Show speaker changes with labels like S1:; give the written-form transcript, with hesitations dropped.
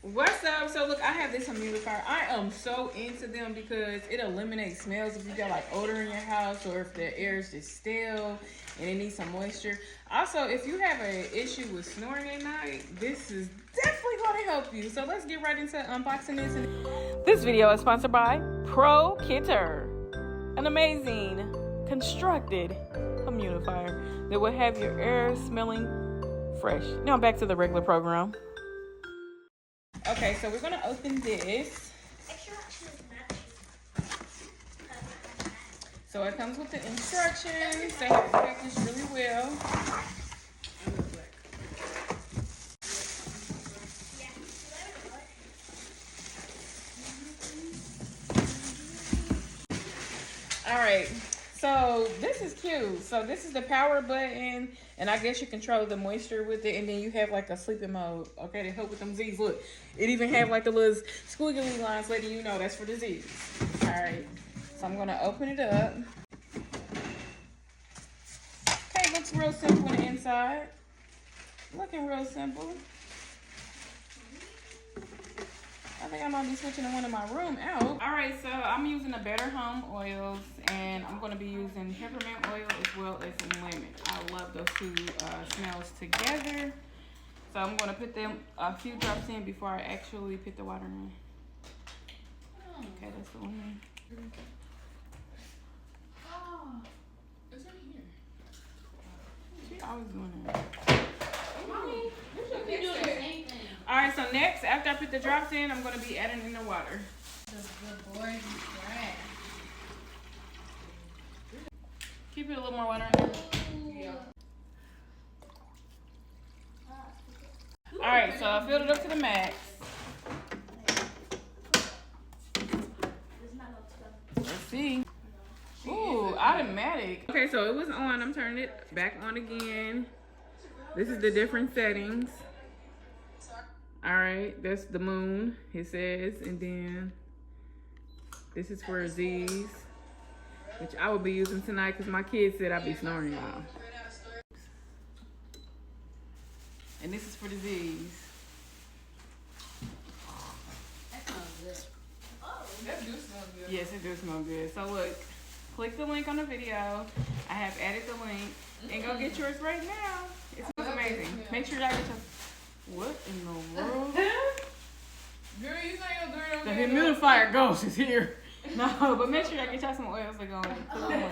S1: What's up? So look, I have this humidifier. I am so into them because it eliminates smells if you got like odor in your house or if the air is just stale and it needs some moisture. Also, if you have an issue with snoring at night, this is definitely going to help you. So let's get right into unboxing this. This video is sponsored by Pro Kitter, an amazing constructed humidifier that will have your air smelling fresh. Now back to the regular program. Okay, so we're gonna open this. So it comes with the instructions. They have packaged really well. All right, so this is cute. So this is the power button, and I guess you control the moisture with it, and then you have like a sleeping mode, okay, to help with them Z's. Look, it even have like the little squiggly lines letting you know that's for the Z's. All right, so I'm gonna open it up. Okay, looks real simple on the inside. Looking real simple. I think I'm gonna be switching one in my room out. All right, so I'm using the Better Home oils, and I'm gonna be using peppermint oil as well as lemon. I love those two smells together. So I'm gonna put them a few drops in before I actually put the water in. Okay, that's the one.
S2: Oh, it's in here.
S1: She always doing that. All right, so next, after I put the drops in, I'm going to be adding in the water.
S2: The board is trash.
S1: Keep it a little more water in there.
S2: Yeah.
S1: All right, so I filled it up to the max. Let's see. Ooh, automatic. Okay, so it was on. I'm turning it back on again. This is the different settings. All right, that's the moon, it says, and then this is for Z's, which I will be using tonight because my kids said I'd be snoring, y'all. And this is for the Z's.
S2: That smells good.
S3: Oh, that do smell good.
S1: Yes, it does smell good. So look, click the link on the video. I have added the link, and go get yours right now. It smells amazing. Make sure y'all get your... What in the world?
S3: Girl, you say your girl.
S1: The humidifier ghost is here. No, but make sure y'all get y'all some oils to go on.